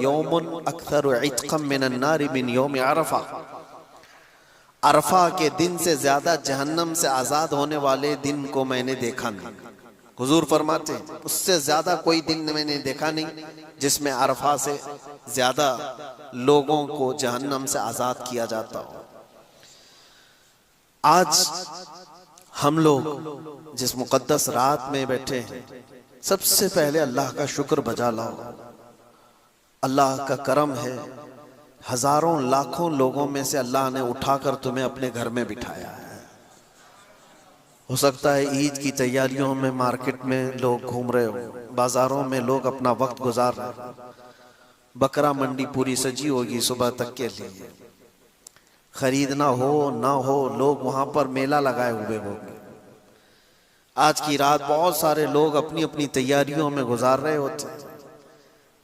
यौमुन अक्सर इत्क़म मिनन नारि मिन यौम अरफा। अरफा के दिन से ज्यादा जहन्नम से आजाद होने वाले दिन को मैंने देखा नहीं। हुजूर फरमाते हैं उससे ज्यादा कोई दिन मैंने देखा नहीं जिसमें अरफा से ज्यादा लोगों को जहन्नम से आजाद किया जाता हो। आज हम लोग जिस मुकद्दस रात में बैठे हैं, सबसे पहले अल्लाह का शुक्र बजा लाओ। अल्लाह का करम है, हजारों लाखों लोगों में से अल्लाह ने उठाकर तुम्हें अपने घर में बिठाया है। हो सकता है ईद की तैयारियों में मार्केट में लोग घूम रहे हो, बाजारों में लोग अपना वक्त गुजार रहे हो, बकरा मंडी पूरी सजी होगी सुबह तक के लिए, खरीदना हो ना हो लोग वहां पर मेला लगाए हुए होंगे। आज की रात बहुत सारे लोग अपनी अपनी तैयारियों में गुजार रहे होते,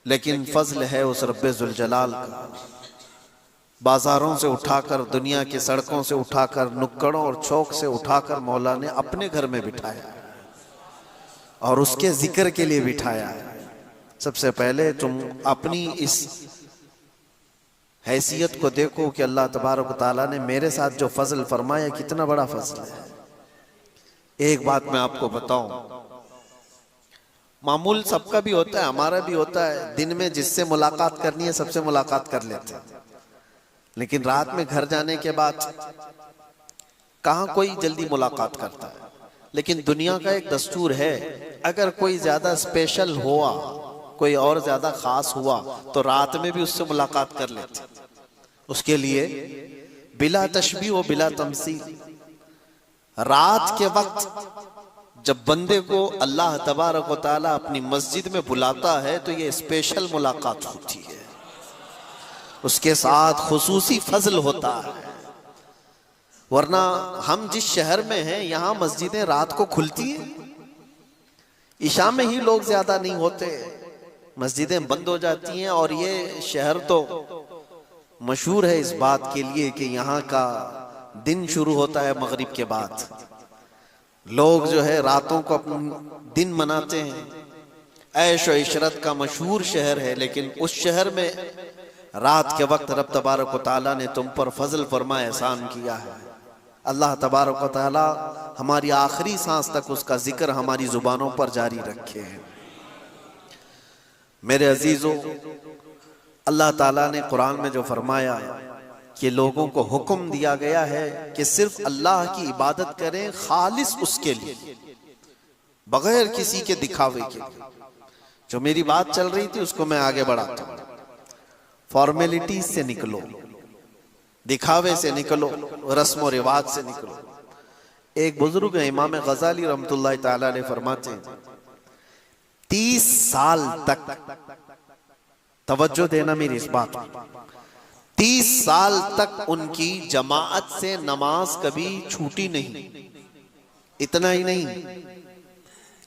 लेकिन फजल है उस रब्बे जुल जलाल का, बाजारों से उठाकर, दुनिया की सड़कों से उठाकर, नुक्कड़ों और चौक से उठाकर मौला ने अपने घर में बिठाया और उसके जिक्र के लिए बिठाया है। सबसे पहले तुम अपनी इस हैसियत को देखो कि अल्लाह तबारक तआला ने मेरे साथ जो फजल फरमाया कितना बड़ा फजल है। एक बात मैं आपको बताऊं, मामूल सबका भी होता है, हमारा भी होता है, दिन में जिससे मुलाकात करनी है सबसे मुलाकात कर लेते हैं, लेकिन रात में घर जाने के बाद कहां कोई जल्दी मुलाकात करता है। लेकिन दुनिया का एक दस्तूर है, अगर कोई ज्यादा स्पेशल हुआ, कोई और ज्यादा खास हुआ तो रात में भी उससे मुलाकात कर लेते। उसके लिए बिला तशबीह व बिला तमसील, रात के वक्त जब बंदे को अल्लाह तबारक व तआला अपनी मस्जिद में बुलाता है तो ये स्पेशल मुलाकात होती है, उसके साथ खुसूसी फजल होता है। वरना हम जिस शहर में हैं यहाँ मस्जिदें रात को खुलती हैं, इशा में ही लोग ज्यादा नहीं होते, मस्जिदें बंद हो जाती हैं। और ये शहर तो मशहूर है इस बात के लिए कि यहाँ का दिन शुरू होता है मगरिब के बाद। लोग जो है रातों को अपना दिन मनाते हैं, ऐश व इशरत का मशहूर शहर है, लेकिन उस शहर में रात के वक्त रब तबारक व तआला ने तुम पर फजल फरमा एहसान किया है। अल्लाह तबारक व तआला हमारी आखिरी सांस तक उसका जिक्र हमारी जुबानों पर जारी रखे हैं। मेरे अजीजों, अल्लाह ताला ने कुरान में जो फरमाया कि लोगों को हुक्म दिया गया है कि सिर्फ अल्लाह की इबादत करें, खालिस उसके लिए, बगैर किसी के दिखावे के। जो मेरी बात चल रही थी उसको मैं आगे बढ़ाता हूं। फॉर्मेलिटी से निकलो, दिखावे से निकलो, रस्म और रिवाज से निकलो। एक बुजुर्ग है इमाम गजाली रहमतुल्लाह ताला अलैह फरमाते हैं 30 साल तक, तवज्जो देना मेरी इस बात पर, 30 साल तक उनकी जमाअत से नमाज कभी छूटी नहीं। इतना ही नहीं,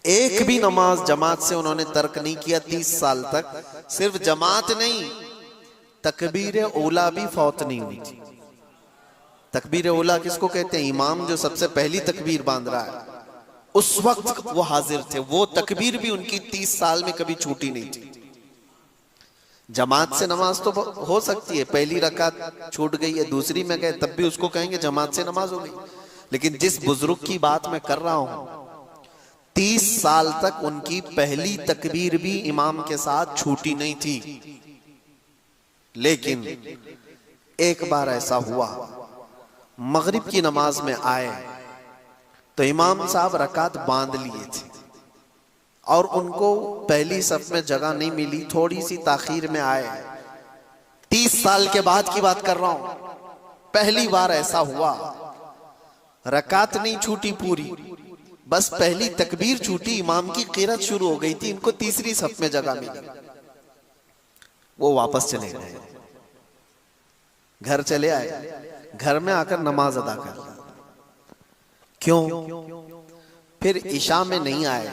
एक भी नमाज जमात से उन्होंने तर्क नहीं किया 30 साल तक। सिर्फ जमात नहीं, तकबीर उला भी फौत नहीं हुई थी। तकबीर उला किसको कहते हैं? इमाम जो सबसे पहली तकबीर बांध रहा है उस वक्त वो हाजिर थे, वो तकबीर भी उनकी 30 साल में कभी छूटी नहीं थी। जमात से नमाज तो हो सकती है, पहली रकात छूट गई है, दूसरी में गए तब भी उसको कहेंगे जमात से नमाज हो गई। लेकिन जिस बुजुर्ग की बात मैं कर रहा हूं 30 साल तक उनकी पहली तकबीर भी इमाम के साथ छूटी नहीं थी। लेकिन एक बार ऐसा हुआ, मगरिब की नमाज में आए तो इमाम साहब रकात बांध लिए थे और उनको पहली सफ में जगह नहीं मिली, थोड़ी सी ताखीर में आए। 30 साल के बाद की बात कर रहा हूं, पहली बार ऐसा हुआ, रकात नहीं छूटी पूरी, बस पहली तकबीर छूटी, इमाम की क़िरात शुरू हो गई थी, इनको तीसरी सफ में जगह मिली। वो वापस चले गए, घर चले आए, घर में आकर नमाज अदा कर। क्यों? फिर इशा में नहीं आए,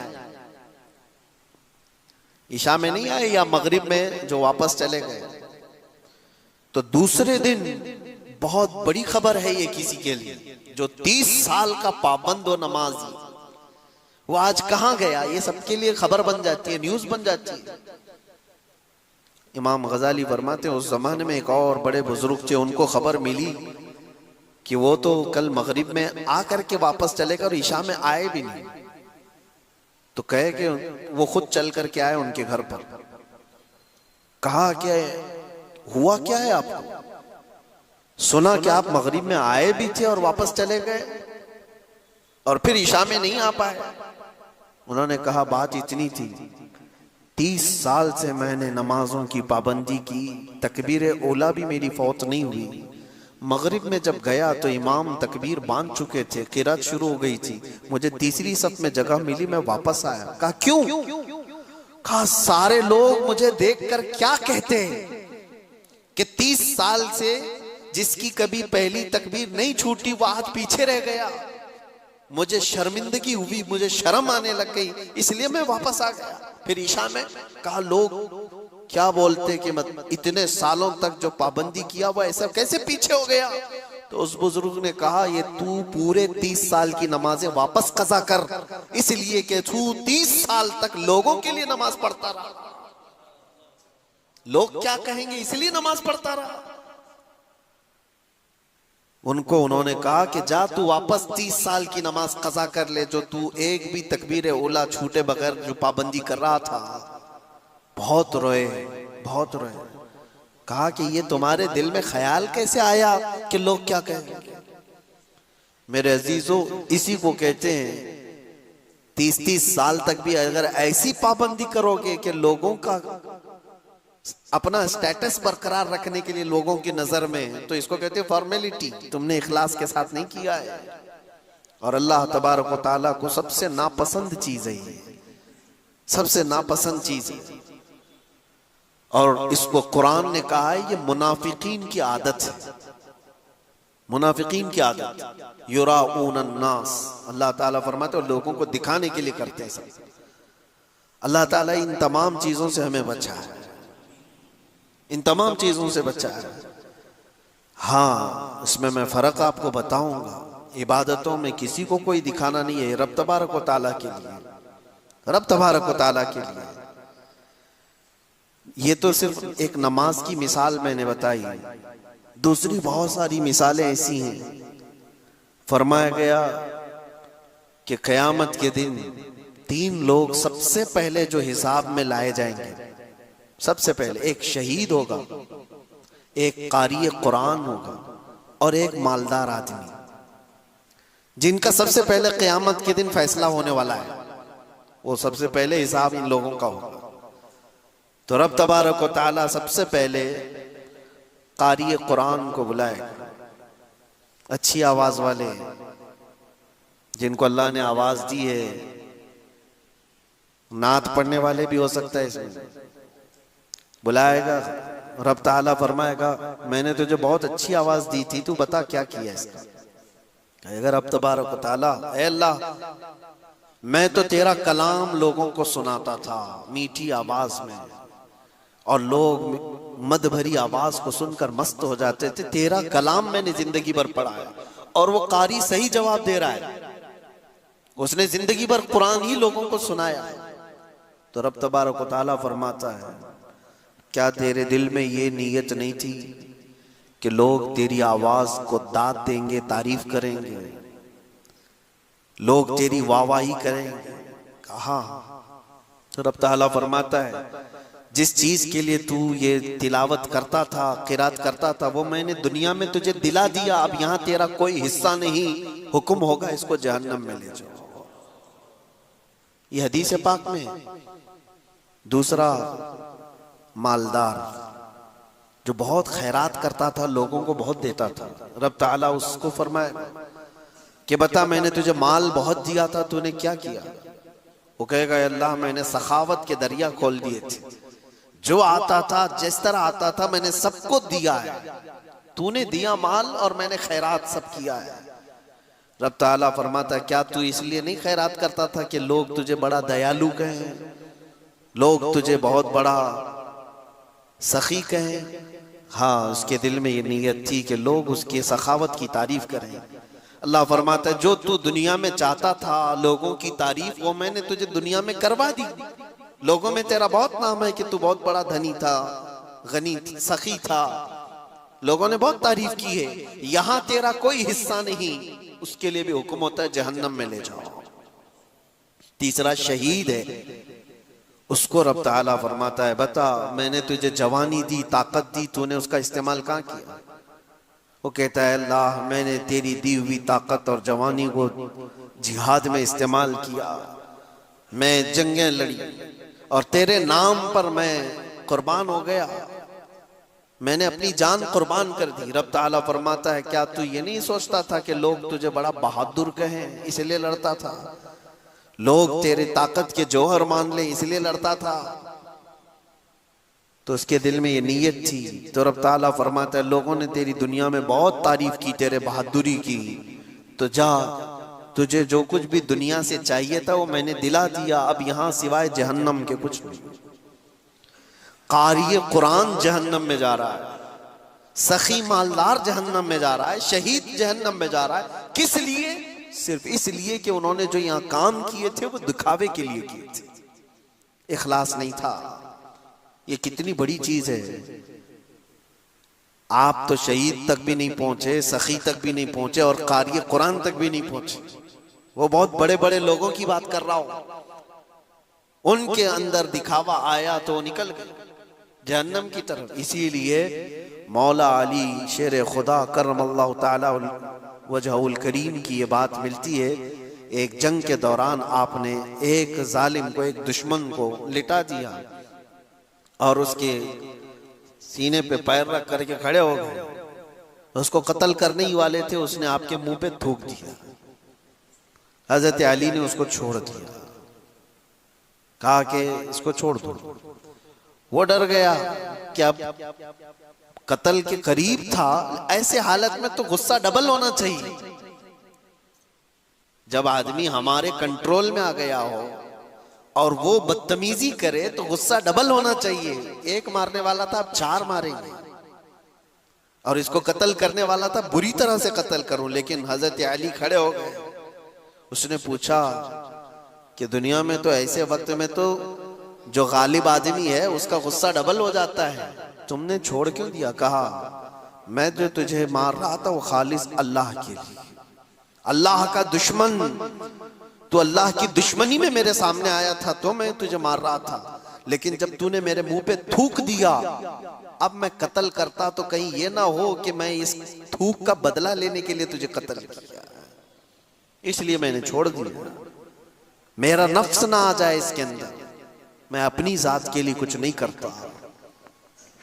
इशा में नहीं आए या मगरिब में जो वापस चले गए। तो दूसरे दिन बहुत बड़ी खबर है ये किसी के लिए, जो 30 साल का पाबंद हो नमाजी, वो आज कहां गया, ये सबके लिए खबर बन जाती है, न्यूज बन जाती है। इमाम गजाली फरमाते हैं उस जमाने में एक और बड़े बुजुर्ग थे, उनको खबर मिली कि वो तो कल मगरिब में आकर के वापस चले गए और ईशा में आए भी नहीं। तो कहे कि वो खुद चल करके आए उनके घर पर। कहा क्या हुआ, क्या है आपको? सुना कि आप मगरिब में आए भी थे और वापस चले गए और फिर ईशा में नहीं आ पाए। उन्होंने कहा बात इतनी थी, 30 साल से मैंने नमाजों की पाबंदी की, तकबीर ओला भी मेरी फौत नहीं हुई। मगरिब में जब गया तो इमाम तकबीर बांध चुके थे, किरात शुरू हो गई थी, मुझे तीसरी सफ में जगह मिली, मैं वापस आया। कहा क्यों? कहा सारे लोग मुझे देखकर क्या कहते हैं कि 30 साल से जिसकी कभी पहली तकबीर नहीं छूटी वो आज पीछे रह गया। मुझे शर्मिंदगी हुई, मुझे शर्म आने लग गई, इसलिए मैं वापस आ गया। फिर ईशा में कहा लोग क्या बोलते कि मत इतने सालों तक जो पाबंदी किया हुआ ऐसा कैसे पीछे हो गया? तो उस बुजुर्ग ने कहा ये तू पूरे 30 साल की नमाजें वापस कज़ा कर, इसलिए कि तू 30 साल तक लोगों के लिए नमाज पढ़ता रहा। लोग क्या कहेंगे इसलिए नमाज पढ़ता रहा। उन्होंने कहा कि जा तू वापस 30 साल की नमाज कज़ा कर ले, जो तू एक भी तकबीर ओला छूटे बगैर जो पाबंदी कर रहा था। बहुत रोए, बहुत रोए। कहा कि ये तुम्हारे दिल में ख्याल कैसे आया कि लोग क्या कहेंगे? मेरे अजीजों, इसी को कहते हैं 30-30 साल तक भी अगर ऐसी पाबंदी करोगे कि लोगों का अपना स्टेटस बरकरार रखने के लिए लोगों की नजर में, तो इसको कहते हैं फॉर्मेलिटी। तुमने इखलास के साथ नहीं किया है। और अल्लाह तबारक व तआला को सबसे नापसंद चीज है ये, सबसे नापसंद चीज है। और इसको कुरान ने कहा है ये मुनाफिकीन की आदत है, मुनाफिकीन की आदत। युराऊन अन्नास, अल्लाह ताला फरमाते हैं लोगों को दिखाने के लिए करते हैं सब। अल्लाह ताला इन तमाम चीजों से हमें बचा है, इन तमाम चीजों से बचा है। हाँ, इसमें मैं फर्क आपको बताऊंगा। इबादतों में किसी को कोई दिखाना नहीं है, रब तबारक व तआला के लिए, रब तबारक व तआला के लिए। ये तो सिर्फ एक नमाज की मिसाल मैंने बताई, दूसरी बहुत सारी मिसालें ऐसी हैं। फरमाया गया कि क़यामत के दिन 3 लोग सबसे पहले जो हिसाब में लाए जाएंगे, सबसे पहले एक शहीद होगा, एक कारी कुरान होगा और एक मालदार आदमी, जिनका सबसे पहले क़यामत के दिन फैसला होने वाला है। वो सबसे पहले हिसाब इन लोगों का होगा। तो रब तबारक व तआला सबसे पहले कारी कुरान को बुलाएगा, अच्छी आवाज वाले जिनको अल्लाह ने आवाज दी है। नात पढ़ने वाले भी हो सकता है इसमें। बुलाएगा, रब ताला फरमाएगा मैंने तुझे बहुत अच्छी आवाज दी थी, तू बता क्या किया इसका? कहेगा रब तबारक व तआला, ऐ अल्लाह मैं तो तेरा कलाम लोगों को सुनाता था मीठी आवाज में, और लोग मद भरी आवाज को सुनकर मस्त हो जाते थे। तेरा कलाम मैंने जिंदगी भर पढ़ा है। और वो कारी सही जवाब दे रहा है, उसने जिंदगी भर कुरान ही लोगों को सुनाया। तो रब तबारक व तआला फरमाता है क्या तेरे दिल में ये नीयत नहीं थी कि लोग तेरी आवाज को दाद देंगे, तारीफ करेंगे, लोग तेरी वाहवाही करेंगे? कहा। तो रब ताला फरमाता है जिस चीज के लिए तू ये तिलावत करता था, किरात करता था, वो मैंने दुनिया में तुझे दिला दिया। अब यहाँ तेरा कोई हिस्सा नहीं, हुक्म होगा इसको जहन्नम में ले जाओ। ये हदीस पाक में है। दूसरा मालदार जो बहुत खैरात करता था, लोगों को बहुत देता था, रब ताला उसको फरमाए कि बता मैंने तुझे माल बहुत दिया था, तूने क्या किया? वो कहेगा अल्लाह मैंने सखावत के दरिया खोल दिए थे, जो आता था जिस तरह आता था मैंने सबको दिया है। तूने दिया माल और मैंने खैरात सब किया है। रब ताला फरमाता क्या तू इसलिए नहीं खैरात करता था कि लोग तुझे बड़ा दयालु कहें, लोग तुझे बहुत बड़ा सखी कहें? हाँ, उसके दिल में ये नीयत थी कि लोग उसके सखावत की तारीफ करें। अल्लाह फरमाता है जो तू दुनिया में चाहता था लोगों की तारीफ, वो मैंने तुझे दुनिया में करवा दी। लोगों में तेरा बहुत नाम है कि तू बहुत बड़ा धनी था, गनी सखी था, लोगों ने बहुत तारीफ की है। यहां तेरा कोई हिस्सा नहीं, उसके लिए भी हुक्म होता है जहन्नम में ले जाओ। तीसरा शहीद है, उसको रब ताला फरमाता है बता मैंने तुझे जवानी दी, ताकत दी, तूने उसका इस्तेमाल कहाँ किया? वो कहता है अल्लाह मैंने तेरी दी हुई ताकत और जवानी को जिहाद में इस्तेमाल किया, मैं जंगें लड़ी और तेरे नाम पर मैं कुर्बान हो गया, मैंने अपनी जान कुर्बान कर दी। रब ताला फरमाता है क्या तू ये नहीं सोचता था कि लोग तुझे बड़ा बहादुर कहें इसलिए लड़ता था, लोग तेरे ताकत के जौहर मान ले इसलिए लड़ता था? तो उसके दिल में ये नीयत थी। तो रब ताला फरमाता है लोगों ने तेरी दुनिया में बहुत तारीफ की, तेरे बहादुरी की, तो जा तुझे जो कुछ भी दुनिया से चाहिए था वो मैंने दिला दिया, अब यहां सिवाय जहन्नम के कुछ नहीं। कारी कुरान जहन्नम में जा रहा है, सखी मालदार जहन्नम में जा रहा है, शहीद जहन्नम में जा रहा है। किस लिए? सिर्फ इसलिए कि उन्होंने जो यहां काम किए थे वो दिखावे के लिए किए थे, इखलास नहीं था। ये कितनी बड़ी चीज है। आप तो शहीद तक भी नहीं पहुंचे, सखी तक भी नहीं पहुंचे और कारी कुरान तक भी नहीं पहुंचे। वो बहुत बड़े बड़े लोगों की बात कर रहा हूं, उनके अंदर दिखावा आया तो निकल गए जहन्नम की तरफ। इसीलिए मौला अली शेर खुदा करमल्लाहु ताला वजहुल करीम की ये बात मिलती है। एक जंग के दौरान आपने एक जालिम को, एक दुश्मन को लिटा दिया और उसके सीने पे पैर रख करके खड़े हो गए। उसको कत्ल करने ही वाले थे, उसने आपके मुंह पे थूक दिया। हजरत अली ने उसको छोड़ दिया, कहा कि इसको छोड़ दो। वो डर गया कि अब कत्ल के करीब था, ऐसे हालत में तो गुस्सा डबल होना चाहिए। जब आदमी हमारे कंट्रोल में आ गया हो और वो बदतमीजी करे तो गुस्सा डबल होना चाहिए। एक मारने वाला था, अब 4 मारेंगे, और इसको कत्ल करने वाला था बुरी तरह से कत्ल करूं, लेकिन हजरत अली खड़े हो गए। उसने पूछा कि दुनिया में तो ऐसे वक्त में तो जो गालिब आदमी है उसका गुस्सा डबल हो जाता है, तुमने छोड़ क्यों दिया? कहा मैं जो तुझे मार रहा था वो खालिस अल्लाह के लिए, अल्लाह का दुश्मन, तो अल्लाह की दुश्मनी में मेरे सामने आया था तो मैं तुझे मार रहा था, लेकिन जब तूने मेरे मुंह पे थूक दिया, अब मैं कत्ल करता तो कहीं ये ना हो कि मैं इस थूक का बदला लेने के लिए तुझे कत्ल किया, इसलिए मैंने छोड़ दिया। मेरा नफ्स ना आ जाए इसके अंदर, मैं अपनी जात के लिए कुछ नहीं करता।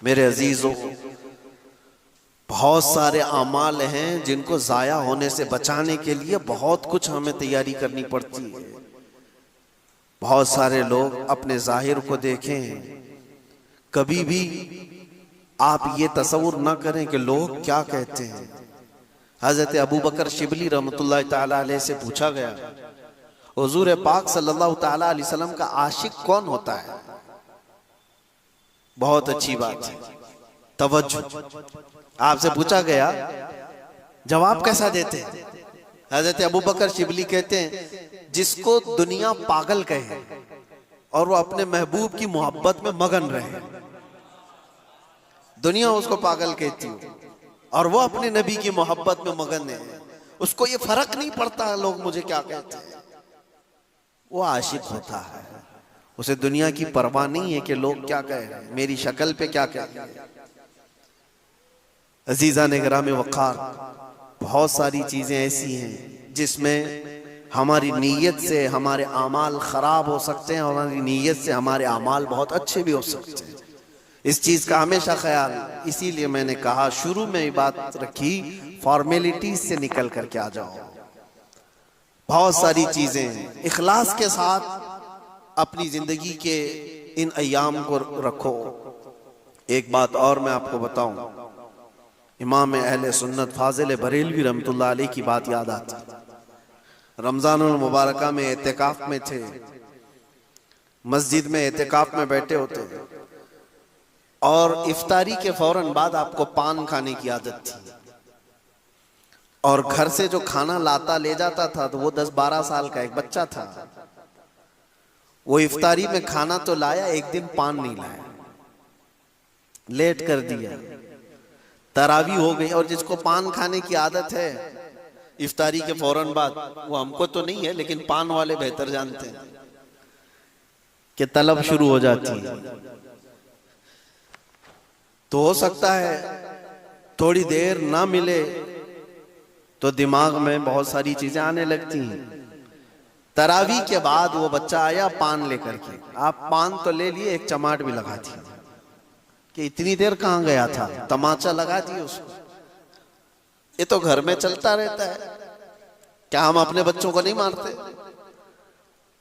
मेरे अजीजों, बहुत सारे अमाल हैं जिनको जाया होने से बचाने के लिए बहुत कुछ हमें तैयारी करनी पड़ती है। बहुत सारे लोग अपने जाहिर को देखें, कभी भी आप ये तसव्वुर ना करें कि लोग क्या कहते हैं। हजरत अबू बकर शिबली रहमतुल्लाह ताला अलैह से पूछा गया, हुजूर पाक सल्लल्लाहु ताला अलैहि वसल्लम का आशिक कौन होता है? बहुत अच्छी बात है, तवज्जो। आपसे पूछा गया, जवाब कैसा देते हैं? हजरत अबू बकर शिबली कहते हैं जिसको दुनिया पागल कहे और वो अपने महबूब की मोहब्बत में मगन रहे। दुनिया उसको पागल कहती हो और वो अपने नबी की मोहब्बत में मगन है, उसको ये फर्क नहीं पड़ता लोग मुझे क्या कहते हैं। वो आशिक होता है, उसे दुनिया की परवाह नहीं है कि लोग क्या कह रहे हैं, मेरी शक्ल पे क्या कह रहे हैं। अजीजा ने ग्राम वक़ार, बहुत सारी चीजें ऐसी हैं जिसमें हमारी नीयत से हमारे आमाल खराब हो सकते हैं और हमारी नीयत से हमारे आमाल बहुत अच्छे भी हो सकते हैं। इस चीज का हमेशा ख्याल, इसीलिए मैंने कहा शुरू में ये बात रखी, फॉर्मेलिटीज से निकल करके आ जाओ। बहुत सारी चीजें इखलास के साथ अपनी जिंदगी के इन अय्याम को रखो। एक बात और मैं आपको बताऊं, इमाम अहले सुन्नत फाजिल बरेलवी रहमतुल्लाह अलैह की बात याद आती। रमजानुल मुबारका में एतिकाफ में थे, मस्जिद में एतिकाफ में बैठे होते और इफ्तारी के फौरन बाद आपको पान खाने की आदत थी, और घर से जो खाना लाता ले जाता था तो वो 10-12 साल का एक बच्चा था। वो इफ्तारी में खाना तो लाया, एक दिन पान नहीं लाया। लेट कर दिया, तरावी हो गई। और जिसको पान खाने की आदत है इफ्तारी के फौरन बाद, वो हमको तो नहीं है लेकिन पान वाले बेहतर जानते हैं कि तलब शुरू हो जाती है। तो हो सकता है थोड़ी देर ना मिले तो दिमाग में बहुत सारी चीजें आने लगती हैं। तरावी के बाद वो बच्चा आया पान लेकर के, आप पान तो ले लिए, एक चमाट भी लगा दी कि इतनी देर कहां गया था, तमाचा लगा दिए उसको। ये तो घर में चलता रहता है। क्या हम अपने बच्चों को नहीं मारते?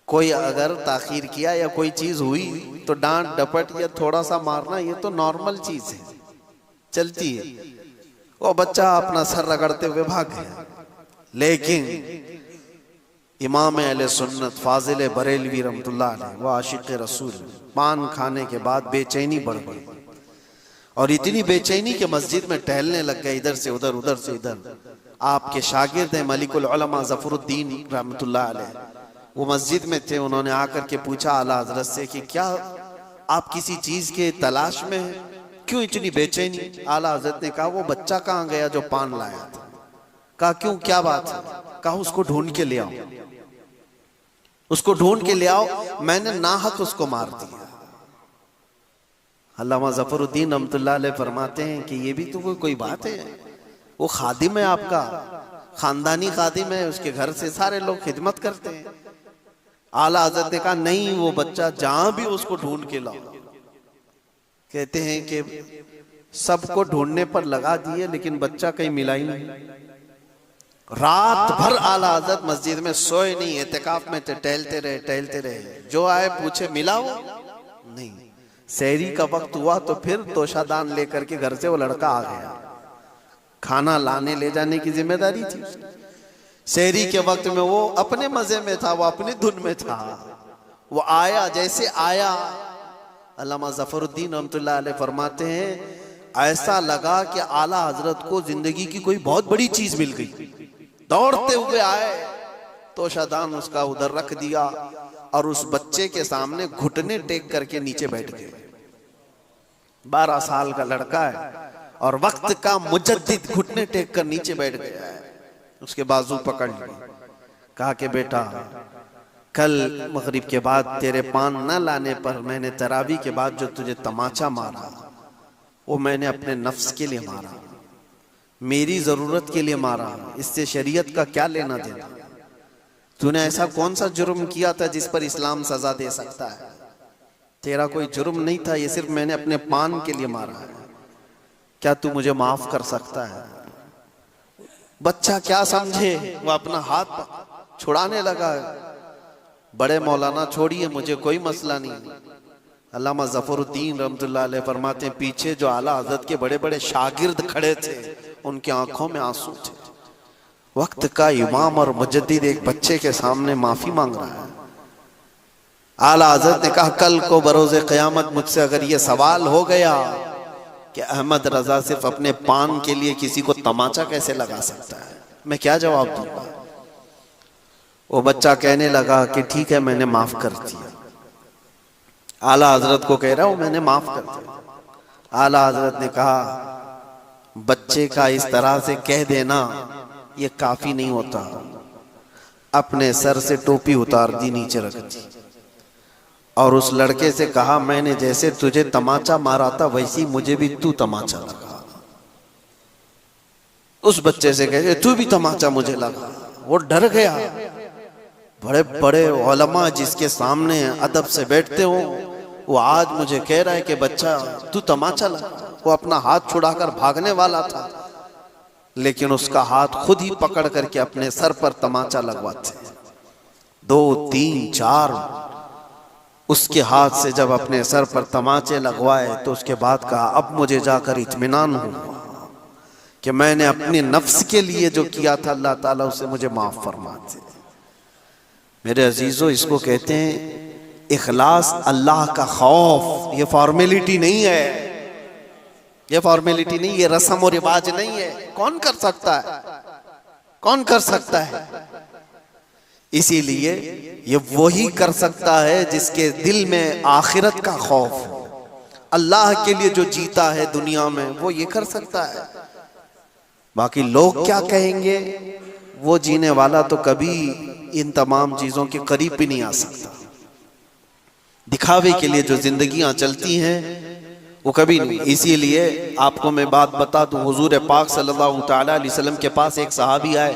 कोई अगर ताखीर किया या कोई चीज हुई तो डांट डपट या थोड़ा सा मारना, ये तो नॉर्मल चीज है, चलती है। वो बच्चा अपना सर रगड़ते हुए भाग गया। लेकिन इमाम अहले सुन्नत फाजिल बरेलवी रहमतुल्लाह अलैह, वो आशिक रसूल, पान खाने के बाद बेचैनी बढ़ गई और इतनी बेचैनी के मस्जिद में टहलने लग गए, इधर से उधर उधर से इधर। आपके शागिर्द हैं मलिकुल उलमा ज़फरुद्दीन रहमतुल्लाह अलैह, वो मस्जिद में थे। उन्होंने आकर के पूछा आला हजरत से कि क्या आप किसी चीज के तलाश में हैं, क्यों इतनी बेचैनी? आला हजरत ने कहा वो बच्चा कहाँ गया जो पान लाया था। कहा क्यों, क्या बात है? कहा उसको ढूंढ के ले आओ, उसको ढूंढ के ले आओ, मैंने नाहक उसको मार दिया। अल्लामा ज़फरुद्दीन रहमतुल्लाह अलैह फरमाते हैं कि ये भी तो कोई बात है, वो खादिम है आपका, खानदानी खादिम है, उसके घर से सारे लोग खिदमत करते हैं। आला हज़रत ने कहा नहीं, वो बच्चा जहां भी उसको ढूंढ के लाओ। कहते हैं कि सबको ढूंढने पर लगा दिए लेकिन बच्चा कहीं मिला ही नहीं। रात भर आला हज़रत मस्जिद में सोए नहीं, एतिकाफ में टहलते रहे। जो आए पूछे मिला हो नहीं। सहरी का वक्त हुआ तो फिर तोशादान लेकर के घर से वो लड़का आ गया। खाना लाने ले जाने की जिम्मेदारी थी। सहरी के वक्त में वो अपने मजे में था, वो अपनी धुन में था। वो आया, जैसे आया अल्लामा ज़फरुद्दीन रहमतुल्लाह अलैह फरमाते हैं ऐसा लगा कि आला हजरत को जिंदगी की कोई बहुत बड़ी चीज मिल गई। दौड़ते हुए आए, तोशादान उसका उधर रख दिया और उस बच्चे के सामने घुटने टेक करके नीचे बैठ गए। 12 साल का लड़का है और वक्त का मुजद्दिद घुटने टेक कर नीचे बैठ गया है। उसके बाजू पकड़ लिए, कहा कि बेटा कल मगरिब के बाद तेरे पान न लाने पर मैंने तरावी के बाद जो तुझे तमाचा मारा वो मैंने अपने नफ्स के लिए मारा, मेरी जरूरत के लिए मारा। इससे शरीयत का क्या लेना देना? तूने ऐसा कौन सा जुर्म किया था जिस पर इस्लाम सजा दे सकता है? तेरा कोई जुर्म नहीं था, ये सिर्फ मैंने अपने पान के लिए मारा है। क्या तू मुझे माफ कर सकता है? बच्चा क्या समझे, वो अपना हाथ छुड़ाने लगा। बड़े मौलाना छोड़िए, मुझे कोई मसला नहीं। अल्लामा ज़फरुद्दीन रहमतुल्लाह अलैह फरमाते हैं पीछे जो आला हज़रत के बड़े बड़े शागिर्द खड़े थे उनकी आंखों में आंसू थे। वक्त का इमाम और मुजद्दिद एक बच्चे के सामने माफी मांग रहा है। आला हज़रत ने कहा कल को बरोज़े क़यामत मुझसे अगर ये सवाल हो गया कि अहमद रजा सिर्फ अपने पान के लिए किसी को तमाचा कैसे लगा सकता है, मैं क्या जवाब दूंगा? वो बच्चा कहने लगा कि ठीक है मैंने माफ कर दिया। आला हजरत को कह रहा हूं मैंने माफ कर दिया। आला हजरत ने कहा बच्चे का इस तरह से कह देना ये काफी नहीं होता। अपने सर से टोपी उतार दी, नीचे रख दी और उस लड़के से कहा मैंने जैसे तुझे तमाचा मारा था वैसी मुझे भी तू तमाचा लगा। उस बच्चे से कहे तू भी तमाचा मुझे लगा। वो डर गया। बड़े बड़े उलमा जिसके सामने अदब से बैठते हो वो आज मुझे कह रहा है कि बच्चा तू तमाचा लगा। वो अपना हाथ छुड़ाकर भागने वाला था लेकिन उसका हाथ खुद ही पकड़ करके अपने सर पर तमाचा लगवाते। 2 3 4 उसके हाथ से जब अपने सर पर तमाचे लगवाए तो उसके बाद कहा अब मुझे जाकर इत्मीनान हुआ कि मैंने अपने नफ्स के लिए जो किया था अल्लाह ताला उसे मुझे माफ फरमा दे। मेरे अजीजों, इसको कहते हैं इखलास, अल्लाह का खौफ। ये फॉर्मेलिटी नहीं है, ये फॉर्मेलिटी नहीं, ये रस्म और रिवाज नहीं है। कौन कर सकता है? कौन कर सकता है? इसीलिए ये वही कर सकता है जिसके दिल में आखिरत का खौफ हो, अल्लाह के लिए जो जीता है दुनिया में वो ये कर सकता है। बाकी लोग क्या कहेंगे, वो जीने वाला तो कभी इन तमाम चीजों के करीब भी नहीं आ सकता। दिखावे के लिए जो जिंदगियां चलती हैं वो कभी नहीं। इसीलिए आपको मैं बात बता दूं, हुजूर पाक सल्लल्लाहु तआला अलैहि वसल्लम के पास एक सहाबी आए,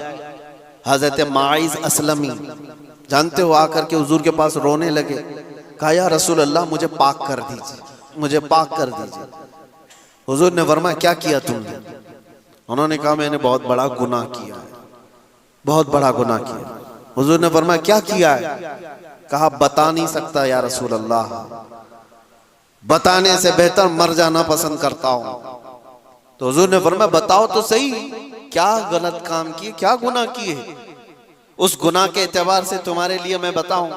हजरत माइज असलमी, जानते हो, आकर के हुजूर के पास रोने लगे। कहा या रसूल अल्लाह मुझे पाक कर दीजिए, मुझे पाक कर दीजिए। हुजूर ने फरमाया क्या किया तुमने? उन्होंने कहा मैंने बहुत बड़ा गुनाह किया है, बहुत बड़ा गुनाह किया। हुजूर ने फरमाया क्या किया है? कहा बता नहीं सकता या रसूल अल्लाह, बताने से बेहतर मर जाना पसंद करता हूं। तो हुजूर ने फरमाया बताओ तो सही, क्या गलत काम किए, क्या गुनाह किए, उस गुनाह के एतबार से तुम्हारे लिए मैं बताऊं।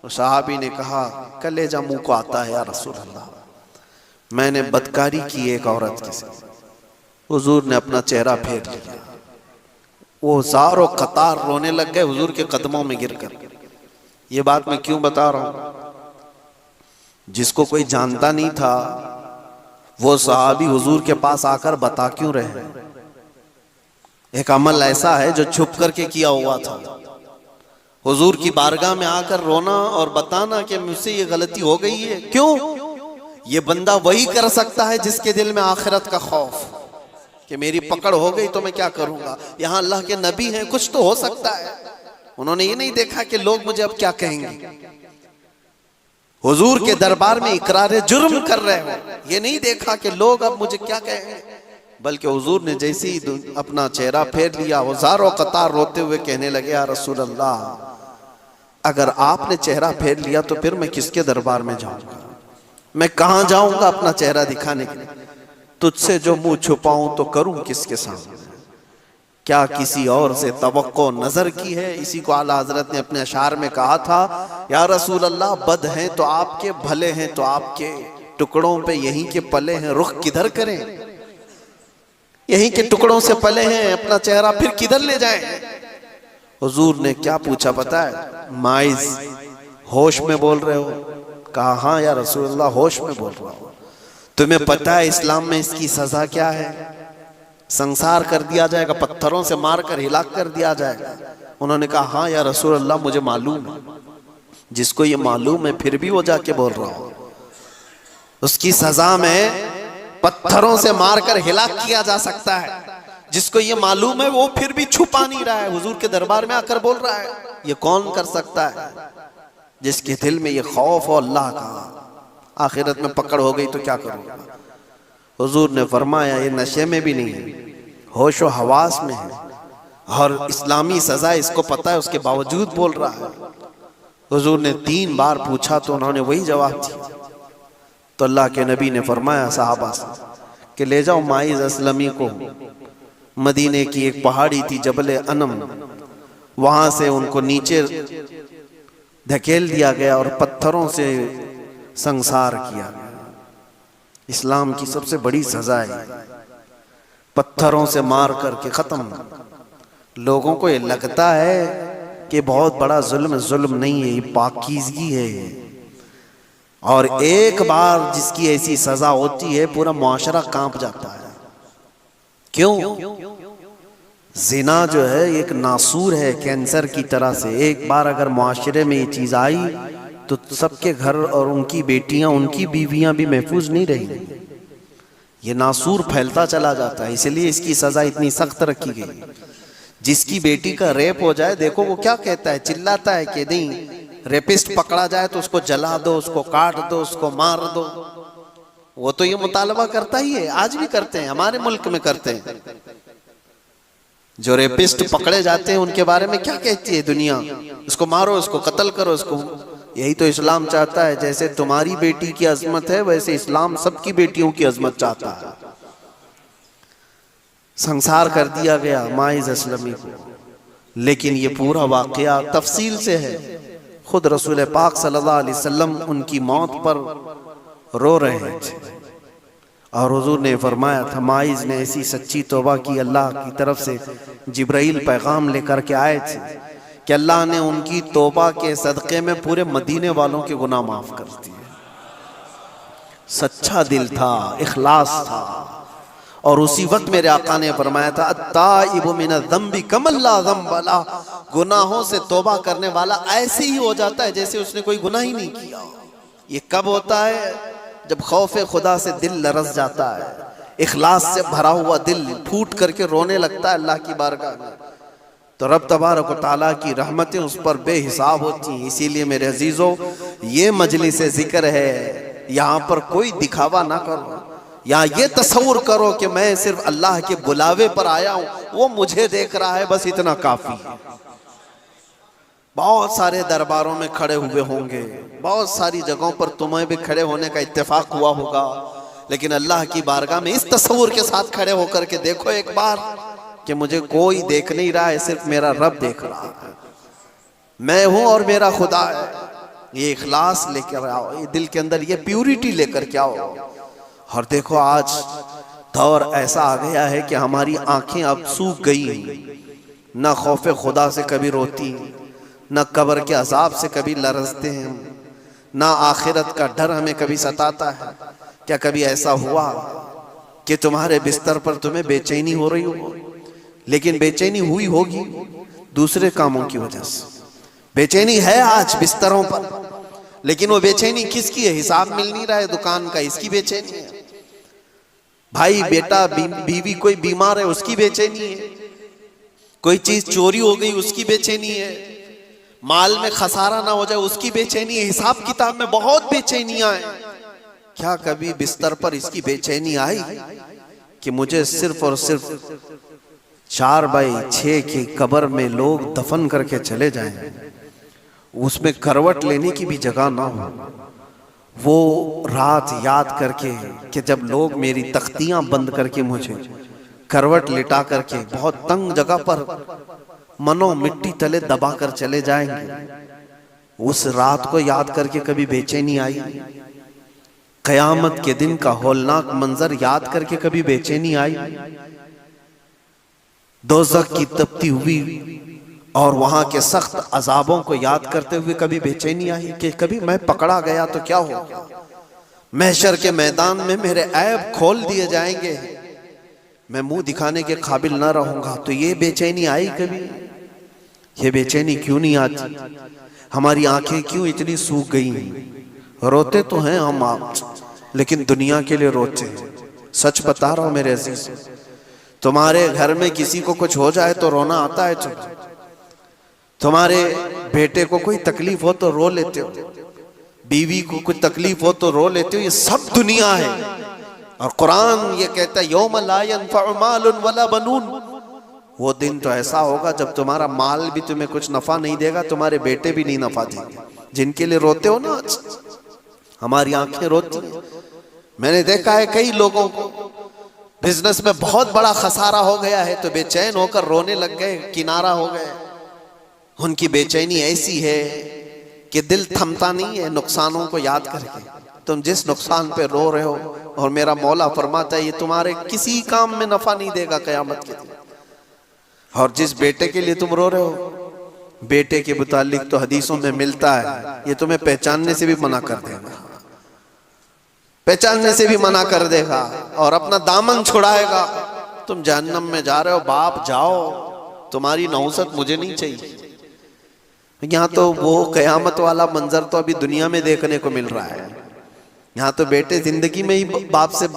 तो साहबी ने कहा कलेजा मुंह को आता है या रसूल अल्लाह, मैंने बदकारी की एक औरत के साथ। हुजूर ने अपना चेहरा फेर लिया, वो सारों कतार रोने लग गए हुजूर के कदमों में गिरकर। ये बात मैं क्यों बता रहा हूं, जिसको कोई जानता नहीं था वो सहाबी हुजूर के पास आकर बता क्यों रहे? एक अमल ऐसा है जो छुप करके किया हुआ था, हुजूर की बारगाह में आकर रोना और बताना कि मुझसे ये गलती हो गई है। क्यों? ये बंदा वही कर सकता है जिसके दिल में आखिरत का खौफ, कि मेरी पकड़ हो गई तो मैं क्या करूंगा। यहां अल्लाह के नबी हैं, कुछ तो हो सकता है। उन्होंने ये नहीं देखा कि लोग मुझे अब क्या कहेंगे। हुजूर के दरबार में इकरार जुर्म कर रहे हो, ये नहीं देखा कि लोग अब मुझे क्या कहेंगे, बल्कि हुजूर ने जैसे ही अपना चेहरा फेर लिया, हजारों कतार रोते हुए कहने लगे या रसूल अल्लाह, अगर आपने चेहरा फेर लिया तो फिर मैं किसके दरबार में जाऊंगा, मैं कहां जाऊंगा अपना चेहरा दिखाने के लिए? तुझसे जो मुंह छुपाऊं तो करूं किसके सामने? क्या किसी और से तवक्को नजर की है? इसी को आला हजरत ने अपने अशार में कहा था, या रसूल अल्लाह बद हैं तो आपके, भले हैं तो आपके, टुकड़ों पे यहीं के पले हैं, रुख किधर करें? यहीं के टुकड़ों से पले हैं, अपना चेहरा फिर किधर ले जाएं? हुजूर ने क्या पूछा पता है? माइज होश में बोल रहे हो? कहा हाँ या रसूल अल्लाह होश में बोल रहा हूं। तुम्हें पता है इस्लाम में इसकी सजा क्या है? संसार कर दिया जाएगा, पत्थरों से मारकर हिलाक कर दिया जाएगा। उन्होंने कहा हाँ या रसूल अल्लाह मुझे मालूम है। जिसको ये मालूम है फिर भी वो जाके बोल रहा हूं, उसकी सजा में पत्थरों से मारकर हिलाक किया जा सकता है। जिसको ये मालूम है वो फिर भी छुपा नहीं रहा है, हुजूर के दरबार में आकर बोल रहा है। ये कौन कर सकता है? जिसके दिल में ये खौफ हो अल्लाह का, आखिरत में पकड़ हो गई तो क्या करूंगा। हुजूर ने फरमाया ये नशे में भी नहीं है, होश व हवास में है, और इस्लामी सजा इसको पता है, उसके बावजूद बोल रहा है। हुजूर ने 3 बार पूछा तो उन्होंने वही जवाब दिया। तो अल्लाह के नबी ने फरमाया सहाबा से कि ले जाओ माइज असलमी को, मदीने की एक पहाड़ी थी जबल अनम, वहां से उनको नीचे धकेल दिया गया और पत्थरों से संसार किया गया। इस्लाम की सबसे बड़ी सजा है, पत्थरों से मार करके खत्म। लोगों को ये लगता है कि बहुत बड़ा जुल्म, जुल्म नहीं है, ये पाकीज़गी है। और एक बार जिसकी ऐसी सजा होती है पूरा मुआशरा कांप जाता है। क्यों? जिना जो है एक नासूर है, कैंसर की तरह से। एक बार अगर मुआशरे में ये चीज आई तो सबके घर और उनकी बेटियां, उनकी बीवियां भी महफूज नहीं रहेंगी। ये नासूर फैलता चला जाता है, इसलिए इसकी सजा इतनी सख्त रखी गई। जिसकी बेटी का रेप हो जाए, देखो वो क्या कहता है, चिल्लाता है कि नहीं, रेपिस्ट पकड़ा जाए तो उसको जला दो, उसको काट दो, उसको मार दो। वो तो ये मुतालबा करता ही है, आज भी करते हैं, हमारे मुल्क में करते हैं। जो रेपिस्ट पकड़े जाते हैं उनके बारे में क्या कहती है दुनिया? इसको मारो, इसको कत्ल करो, इसको। यही तो इस्लाम चाहता है, जैसे तुम्हारी बेटी की अजमत है वैसे इस्लाम सबकी बेटियों की अजमत चाहता है। संसार कर दिया गया माइज असलमी को, लेकिन ये पूरा वाकया तफसील से है। खुद रसूल पाक सल्लल्लाहु अलैहि वसल्लम उनकी मौत पर रो रहे थे और हुजूर ने फरमाया था, माइज ने ऐसी सच्ची तौबा की, अल्लाह की तरफ से जिब्राइल पैगाम लेकर के आए थे कि अल्लाह ने उनकी तौबा के सदक़े में पूरे मदीने वालों के गुनाह माफ कर दिए। सच्चा दिल था, इखलास था। और उसी वक्त मेरे आका ने फरमाया था, अत्ताइबु मिन ज़म्बि कमल्ला ज़म्ब लह, गुनाहों से तौबा करने वाला ऐसे ही हो जाता है जैसे उसने कोई गुनाह ही नहीं किया। ये कब होता है? जब खौफे खुदा से दिल लरस जाता है, इखलास से भरा हुआ दिल फूट करके रोने लगता है अल्लाह की बारगाह में, तो रब तबारक व तआला की रहमतें उस पर बेहिसाब होती हैं। इसीलिए मेरे अजीजों, ये मजलिस जिक्र है, यहाँ पर कोई दिखावा ना करो। यहाँ ये तस्वुर करो कि मैं सिर्फ अल्लाह के बुलावे पर आया हूँ, वो मुझे देख रहा है, बस इतना काफी है। बहुत सारे दरबारों में खड़े हुए होंगे, बहुत सारी जगहों पर तुम्हें भी खड़े होने का इत्तेफाक हुआ होगा, लेकिन अल्लाह की बारगाह में इस तस्वुर के साथ खड़े होकर के देखो एक बार कि मुझे कोई देख नहीं रहा है, सिर्फ मेरा रब देख रहा है, मैं हूं और मेरा खुदा है। ये इखलास लेकर आओ, ये दिल के अंदर ये प्यूरिटी लेकर के आओ। और देखो आज दौर ऐसा आ गया है कि हमारी आंखें अब सूख गई, न खौफे खुदा से कभी रोती, न कब्र के अजाब से कभी लरजते हैं, न आखिरत का डर हमें कभी सताता है। क्या कभी ऐसा हुआ कि तुम्हारे बिस्तर पर तुम्हें बेचैनी हो रही हो? लेकिन बेचैनी हुई होगी दूसरे कामों की वजह से। बेचैनी है आज बिस्तरों पर, लेकिन वो बेचैनी किसकी है? हिसाब मिल नहीं रहा है दुकान का, इसकी बेचैनी है। भाई बेटा बीवी कोई बीमार है, उसकी बेचैनी है। कोई चीज चोरी हो गई, उसकी बेचैनी है। माल में खसारा ना हो जाए, उसकी बेचैनी है। हिसाब किताब में बहुत बेचैनियां हैं। क्या कभी बिस्तर पर इसकी बेचैनी आई कि मुझे सिर्फ और सिर्फ 4x6 की कब्र में लोग दफन करके चले जाएं, उसमें करवट लेने की भी जगह ना हो? वो रात याद करके कि जब लोग मेरी तख्तियां बंद करके मुझे करवट लिटा करके बहुत तंग जगह पर मनो मिट्टी तले दबा कर चले जाएंगे, उस रात को याद करके कभी बेचैनी आई? कयामत के दिन का होलनाक मंजर याद करके कभी बेचैनी आई? दोज़ख की तपती हुई और वहां के सख्त अजाबों को याद करते हुए कभी बेचैनी आई कि कभी मैं पकड़ा गया तो क्या हो? महशर के मैदान में मेरे ऐब खोल दिए जाएंगे, मैं मुंह दिखाने के काबिल ना रहूंगा, तो ये बेचैनी आई कभी? ये बेचैनी क्यों नहीं आती? हमारी आंखें क्यों इतनी सूख गई हैं? रोते तो हैं हम आप, लेकिन दुनिया के लिए रोते हैं। सच बता रहा हूं मेरे अजीज, तुम्हारे घर में किसी को कुछ हो जाए तो रोना आता है तुम्हारे बेटे को कोई तकलीफ हो तो रो लेते हो, बीवी को कुछ तकलीफ हो तो रो लेते हो। ये सब दुनिया है। और कुरान ये कहता है यौम ला यनफ़उ मालुन वला बनून, वो दिन तो ऐसा होगा जब तुम्हारा माल भी तुम्हें कुछ नफा नहीं देगा, तुम्हारे बेटे भी नहीं नफा देंगे। जिनके लिए रोते हो ना, हमारी आंखें रोती हैं। मैंने देखा है कई लोगों को बिजनेस में बहुत बड़ा खसारा हो गया है तो बेचैन होकर रोने लग गए, किनारा हो गए। उनकी बेचैनी ऐसी है कि दिल थमता नहीं है नुकसानों को याद करके। तुम जिस नुकसान पे रो रहे हो, और मेरा मौला फरमाता है ये तुम्हारे किसी काम में नफा नहीं देगा कयामत के दिन। और जिस बेटे के लिए तुम रो रहे हो, बेटे के मुतालिक तो हदीसों में मिलता है ये तुम्हें पहचानने से भी मना कर देगा, पहचानने से भी मना कर देगा और अपना दामन छुड़ाएगा। तुम जहन्नम में जा रहे हो, बाप जाओ, तुम्हारी नौसत मुझे नहीं चाहिए। यहाँ तो वो कयामत वाला मंजर तो अभी दुनिया में देखने को मिल रहा है। यहाँ तो बेटे जिंदगी में ही बाप से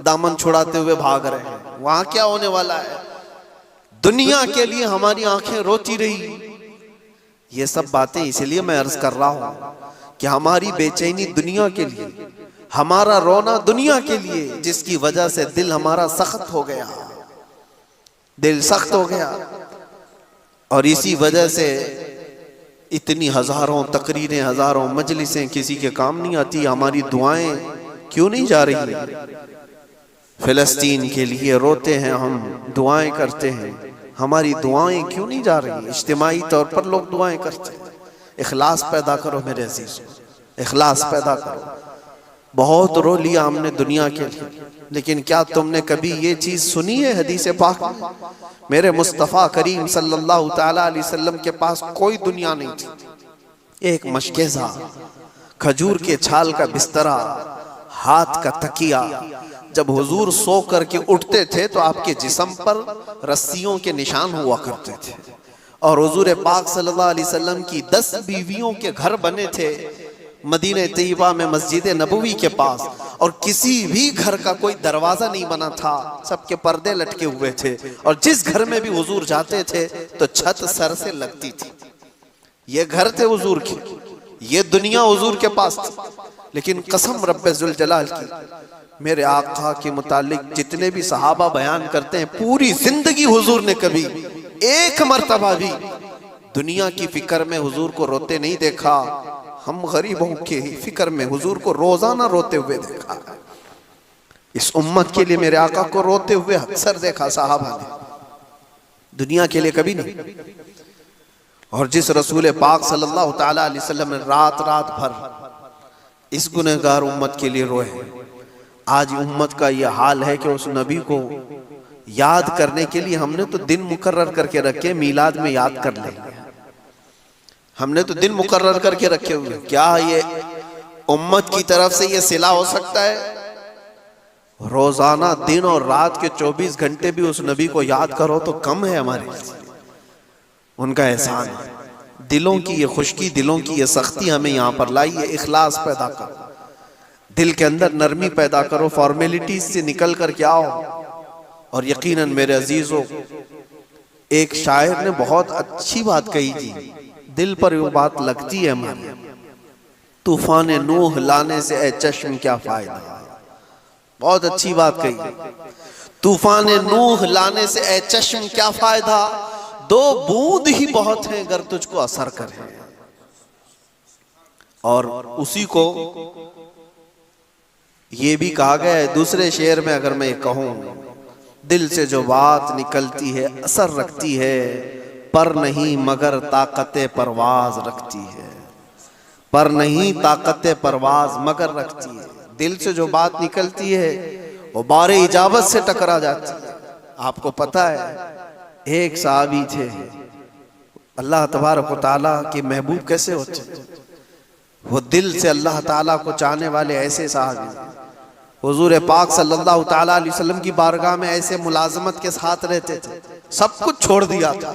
दामन छुड़ाते हुए भाग रहे हैं। वहां क्या होने वाला है? दुनिया के लिए हमारी आंखें रोती रही। ये सब बातें इसलिए मैं अर्ज कर रहा हूं कि हमारी बेचैनी दुनिया के लिए, हमारा रोना दुनिया के लिए, जिसकी वजह से दिल हमारा सख्त हो गया, दिल सख्त हो गया। और इसी वजह से इतनी हजारों तकरीरें, हजारों मजलिसें किसी के काम नहीं आती। हमारी दुआएं क्यों नहीं जा रही? फिलिस्तीन के लिए रोते हैं हम, दुआएं करते हैं, हमारी दुआएं क्यों नहीं जा रही? इज्तिमाई तौर पर लोग दुआएं करते हैं। इखलास पैदा करो मेरे अजीज, इखलास पैदा करो। बहुत रो लिया हमने दुनिया के लिए, लेकिन क्या तुमने कभी ये चीज सुनी है हदीस पाक में? मेरे मुस्तफ़ा करीम सल्लल्लाहु ताला अलैहि वसल्लम के पास कोई दुनिया नहीं थी। एक मशकेज़ा, खजूर के छाल का बिस्तरा, हाथ का तकिया। जब हुजूर सो करके उठते थे तो आपके जिस्म पर रस्सियों के निशान हुआ करते थे। और हुजूर पाक सल्लल्लाहु अलैहि वसल्लम की 10 बीवियों के घर बने थे मदीने तैयबा में मस्जिद नबवी के पास, और किसी भी घर का कोई दरवाजा नहीं बना था, सबके पर्दे लटके हुए थे। और जिस घर में भी हुजूर जाते थे तो छत सर से लगती थी। ये घर थे हुजूर के, ये दुनिया हुजूर के पास थी। लेकिन कसम रब्बे जुल जलाल की, मेरे आका के मुतालिक जितने भी सहाबा बयान करते हैं, पूरी जिंदगी हुजूर ने कभी एक मर्तबा भी दुनिया की फिक्र में हुजूर को रोते नहीं देखा। हम गरीबों के फिक्र में हुजूर को रोजाना रोते हुए देखा है। इस उम्मत के लिए मेरे आका को रोते हुए अक्सर देखा साहबा ने, दुनिया के लिए कभी नहीं। और जिस रसूल पाक सल्लल्लाहु ताला अलैहि वसल्लम ने रात रात भर इस गुनहगार उम्मत के लिए रोए, आज उम्मत का यह हाल है कि उस नबी को याद करने के लिए हमने तो दिन मुकर्रर करके रखे, मीलाद में याद कर लेंगे। हमने तो दिन मुकर्रर करके रखे हुए। क्या ये उम्मत की तरफ से ये सिला हो सकता है? रोजाना दिन और रात के 24 घंटे भी उस नबी को याद करो तो कम है हमारे लिए। उनका एहसान है। दिलों की ये खुश्की, दिलों की ये सख्ती हमें यहाँ पर लाई है। इखलास पैदा करो, दिल के अंदर नरमी पैदा करो, फॉर्मेलिटीज से निकल कर के आओ। और यकीनन मेरे अजीजों, एक शायर ने बहुत अच्छी बात कही थी, दिल पर वो बात लगती है हमारे। तूफान नूह लाने से ए चश्म क्या फायदा। बहुत अच्छी बात कही। तूफान नूह लाने से ए चश्म क्या फायदा, 2 बूंद ही बहुत हैं अगर तुझको असर करे। और उसी को ये भी कहा गया है दूसरे शेर में, अगर मैं कहूं, दिल से जो बात निकलती है असर रखती है, पर नहीं मगर ताकते परवाज रखती है। पर नहीं ताकते परवाज मगर रखती है। दिल से जो बात निकलती है वो बारे इजाबत से टकरा जाती है। आपको पता है, एक साहबी थे, अल्लाह तबारक व तआला के महबूब कैसे होते, वो दिल से अल्लाह ताला को चाहने वाले ऐसे साहबी हुजूर पाक सल्लल्लाहु ताला अलैहि वसल्लम की बारगाह में ऐसे मुलाजमत के साथ रहते थे। सब कुछ छोड़ दिया था,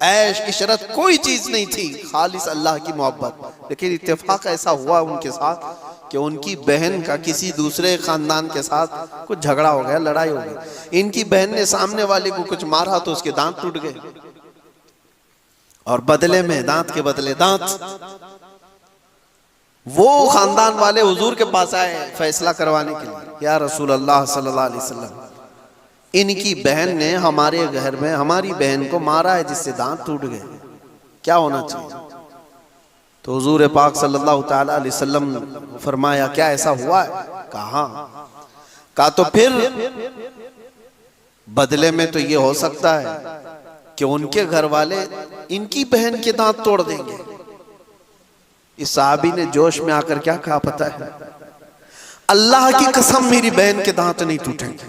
ऐश इशरत कोई चीज नहीं थी, खालिस अल्लाह की मोहब्बत। लेकिन इत्तेफाक ऐसा हुआ उनके साथ कि उनकी बहन का किसी दूसरे खानदान के साथ कुछ झगड़ा हो गया, लड़ाई हो गई। इनकी बहन ने सामने वाले को कुछ मारा तो उसके दांत टूट गए, और बदले में दांत के बदले दांत। वो खानदान वाले हुजूर के पास आए फैसला करवाने के लिए, या रसूल अल्लाह सल्लल्लाहु अलैहि वसल्लम, इनकी बहन ने हमारे घर में हमारी बहन को मारा है जिससे दांत टूट गए, क्या होना चाहिए? तो हुजूर पाक सल्लल्लाहु ताला अलैहि वसल्लम फरमाया, क्या ऐसा हुआ है? कहा तो फिर बदले में तो ये हो सकता है कि उनके घर वाले इनकी बहन के दांत तोड़ देंगे। इस साहबी ने जोश में आकर क्या कहा पता है? अल्लाह की कसम मेरी बहन के दांत नहीं टूटेंगे।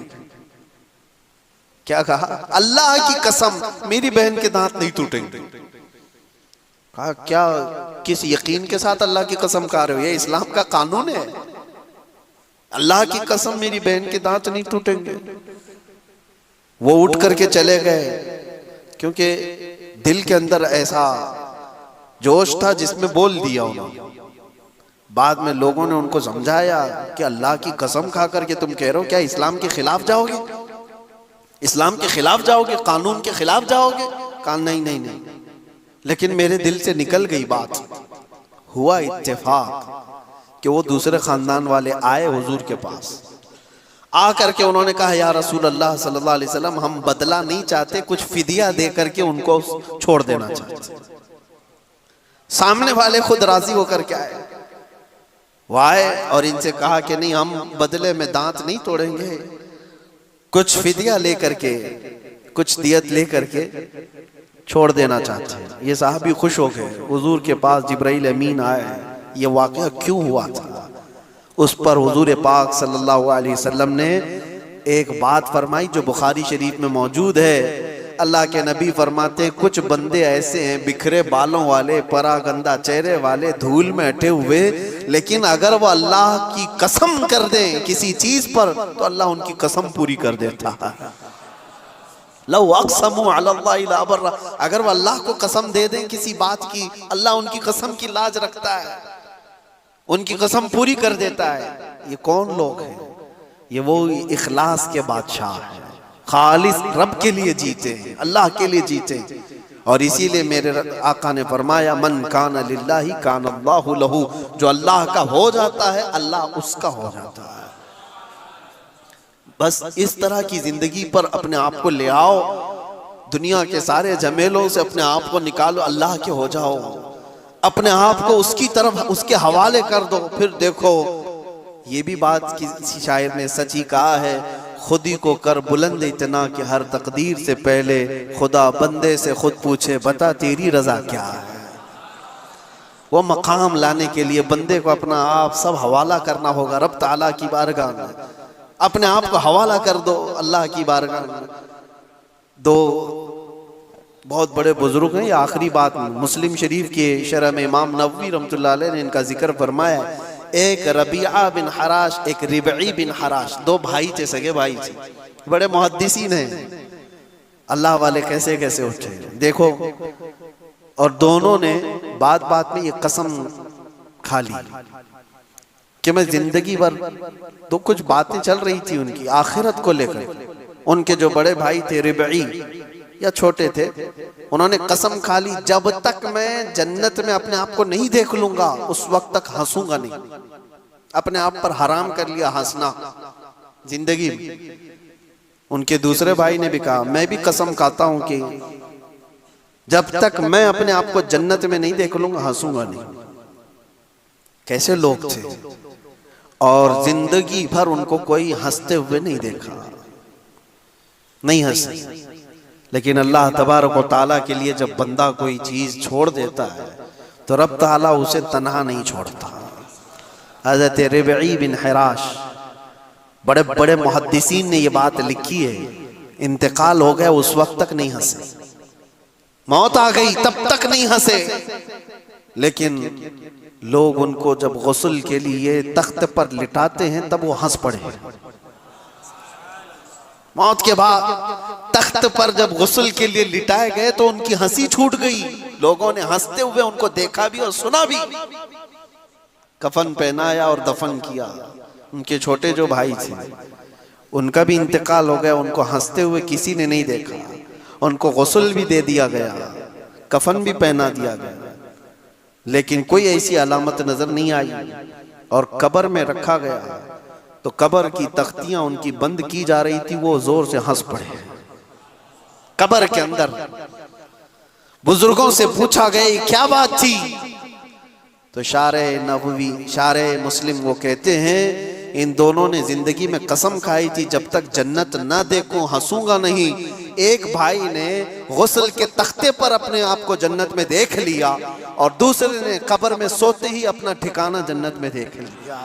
क्या कहा? अल्लाह की कसम मेरी बहन के दांत नहीं टूटेंगे। कहा क्या, किस यकीन के साथ अल्लाह की कसम खा रहे हो? ये इस्लाम का कानून है, अल्लाह की कसम मेरी बहन के दांत नहीं टूटेंगे। वो उठ करके चले गए, क्योंकि दिल के अंदर ऐसा जोश था जिसमें बोल दिया उन्होंने। बाद में लोगों ने उनको समझाया कि अल्लाह की कसम खा करके तुम कह रहे हो, क्या इस्लाम के खिलाफ जाओगे? इस्लाम के खिलाफ जाओगे, कानून के खिलाफ जाओगे? कहा नहीं नहीं नहीं, लेकिन मेरे दिल से निकल गई बात। हुआ इत्तेफाक कि वो दूसरे खानदान वाले आए हुजूर के पास। आ करके उन्होंने कहा, या रसूल अल्लाह सल्लल्लाहु अलैहि वसल्लम, हम बदला नहीं चाहते, कुछ फिदिया दे करके उनको छोड़ देना चाहते। सामने वाले खुद राजी होकर के आए। वो आए और इनसे कहा कि नहीं, हम बदले में दांत नहीं तोड़ेंगे, कुछ फिदिया लेकर के, कुछ दियत लेकर के छोड़ देना चाहते हैं। ये साहबी खुश हो गए। हुजूर के पास जिब्राइल अमीन आए, ये वाकया क्यों हुआ था, उस पर हुजूर पाक सल्लल्लाहु अलैहि वसल्लम ने एक बात फरमाई जो बुखारी शरीफ में मौजूद है। अल्लाह के नबी फरमाते हैं कुछ बंदे ऐसे हैं बिखरे बालों वाले, परागंदा चेहरे वाले, धूल में अटे हुए, लेकिन अगर वो अल्लाह की कसम कर दें किसी चीज पर तो अल्लाह उनकी कसम पूरी कर देता है। लव अक़समू अलल्लाहि ला बर्रा, अगर वो अल्लाह को कसम दे दें किसी बात की, अल्लाह उनकी कसम की लाज रखता है, उनकी कसम पूरी कर देता है। ये कौन लोग हैं? ये वो इखलास के बादशाह हैं, खालिस रब के लिए जीते हैं, अल्लाह के लिए जीते हैं। और इसीलिए मेरे आका ने फरमाया मन कान लिल्लाहि कान अल्लाहु लहू, जो अल्लाह का हो जाता है अल्लाह उसका हो जाता है। बस इस तरह की जिंदगी पर अपने आप को ले आओ, दुनिया के सारे झमेलों से अपने आप को निकालो, अल्लाह के हो जाओ, अपने आप को उसकी तरफ उसके हवाले कर दो। फिर देखो, ये भी बात किसी शायर ने सच ही कहा है, खुद ही को कर बुलंद इतना कि हर तकदीर से पहले खुदा बंदे से खुद पूछे बता तेरी रजा क्या है। वो मकाम लाने के लिए बंदे को अपना आप सब हवाला करना होगा रब ताला की बारगाह में, अपने आप को हवाला कर दो अल्लाह की बारगाह में। दो बहुत बड़े बुजुर्ग हैं, ये आखिरी बात मुस्लिम शरीफ के शरह में इमाम नववी रहमतुल्लाह अलैह ने इनका जिक्र फरमाया। एक रबिया बिन हराश, एक रिबई बिन हराश, दो भाई थे, सगे भाई थे, बड़े मुहद्दिसीन हैं, अल्लाह वाले कैसे कैसे उठे देखो। और दोनों ने बात बात में ये कसम खा ली कि मैं जिंदगी भर, तो कुछ बातें चल रही थी उनकी आखिरत को लेकर। उनके जो बड़े भाई थे रिबई या छोटे थे, उन्होंने कसम खा ली जब तक मैं जन्नत में अपने आप को नहीं देख लूंगा उस वक्त तक हंसूंगा नहीं। अपने आप पर हराम कर लिया हंसना जिंदगी में। उनके दूसरे भाई ने भी कहा मैं भी कसम खाता हूं कि जब तक मैं अपने आप को जन्नत में नहीं देख लूंगा हंसूंगा नहीं। कैसे लोग थे, और जिंदगी भर उनको कोई हंसते हुए नहीं देखा, नहीं हंसे। लेकिन अल्लाह तबारक व तआला के लिए जब बंदा कोई चीज छोड़ देता है तो रब ताला उसे तन्हा नहीं छोड़ता। हज़रत रिबई बिन हराश, बड़े बड़े मुहद्दिसीन ने ये बात लिखी है, इंतकाल हो गया उस वक्त तक नहीं हंसे, मौत आ गई तब तक नहीं हंसे, लेकिन लोग उनको जब गुस्ल के लिए तख्त पर लिटाते हैं तब वो हंस पड़े। मौत के बाद तख्त पर जब गुस्ल के लिए लिटाए गए तो उनकी हंसी छूट गई, लोगों ने हंसते हुए उनको देखा भी और सुना भी। कफन पहनाया और दफन किया। उनके छोटे जो भाई थे उनका भी इंतकाल हो गया, उनको हंसते हुए किसी ने नहीं देखा, उनको गुस्ल भी दे दिया गया, कफन भी पहना दिया गया, लेकिन कोई ऐसी अलामत नजर नहीं आई। और कब्र में रखा गया तो कब्र की तख्तियां उनकी बंद की जा रही थी, वो जोर से हंस पड़े। कब्र के अंदर बुजुर्गों से पूछा गया क्या बात थी, तो शारे नबवी शारे मुस्लिम वो कहते हैं इन दोनों ने जिंदगी में कसम खाई थी जब तक जन्नत ना देखूं हंसूंगा नहीं। एक भाई ने गुस्ल के तख्ते पर अपने आप को जन्नत में देख लिया और दूसरे ने कब्र में सोते ही अपना ठिकाना जन्नत में देख लिया।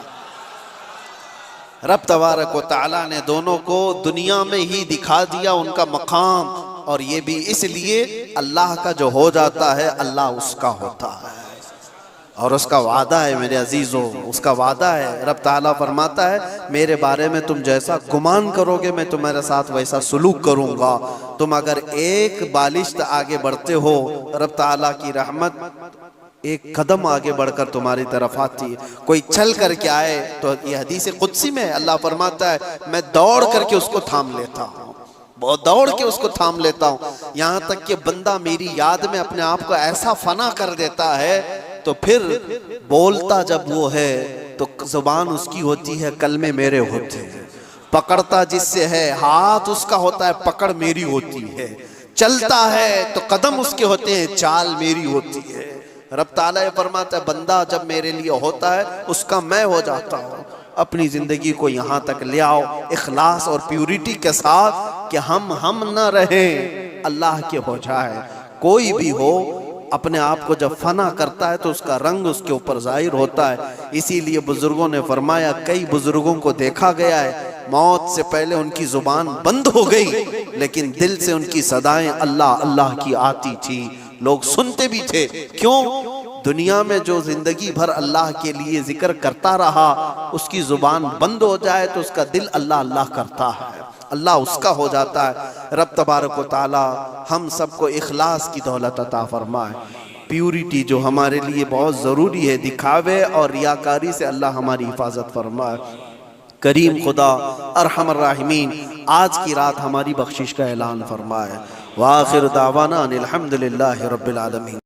रब तबारक व तआला ने दोनों को दुनिया में ही दिखा दिया उनका मकाम, और ये भी इसलिए अल्लाह का जो हो जाता है अल्लाह उसका होता है, और उसका वादा है मेरे अजीजों, उसका वादा है। रब ताला फरमाता है मेरे बारे में तुम जैसा गुमान करोगे मैं तुम्हारे साथ वैसा सुलूक करूंगा। तुम अगर एक बालिश्त आगे बढ़ते हो रब ताला की रहमत एक कदम आगे बढ़कर तुम्हारी तरफ आती है। कोई चल करके आए तो ये हदीस कुदसी में अल्लाह फरमाता है मैं दौड़ करके उसको थाम लेता हूँ, बहुत दौड़ के उसको थाम लेता हूँ, यहाँ तक कि बंदा मेरी याद में अपने आप को ऐसा फना कर देता है तो फिर बोलता जब वो है तो जुबान उसकी होती है कलमे मेरे होते हैं, पकड़ता जिससे है हाथ उसका होता है पकड़ मेरी होती है, चलता है तो कदम उसके होते हैं चाल मेरी होती है। रब ताला ये फरमाता है बंदा जब मेरे लिए होता है उसका मैं हो जाता हूँ। अपनी जिंदगी को यहाँ तक ले आओ इखलास और प्यूरिटी के साथ कि हम न रहें, अल्लाह के हो जाए। कोई भी हो अपने आप को जब फना करता है तो उसका रंग उसके ऊपर जाहिर होता है। इसीलिए बुजुर्गों ने फरमाया, कई बुजुर्गों को देखा गया है मौत से पहले उनकी जुबान बंद हो गई, लेकिन दिल से उनकी सदाएं अल्लाह अल्लाह की आती थी, लोग सुनते भी थे। क्यों? दुनिया में जो जिंदगी भर अल्लाह के लिए जिक्र करता रहा, उसकी जुबान बंद हो जाए तो उसका दिल अल्लाह अल्लाह करता है, अल्लाह उसका हो जाता है। रब तबारक व तआला हम सबको इखलास की दौलत अता फरमाए, प्यूरिटी जो हमारे लिए बहुत ज़रूरी है, दिखावे और रियाकारी से अल्लाह हमारी हिफाजत फरमाए। करीम खुदा अरहमर राहिमीन आज की रात हमारी बख्शिश का ऐलान फरमाए। व आखिर दावाना अनिल हम्दुलिल्लाहि रब्बिल आलमीन।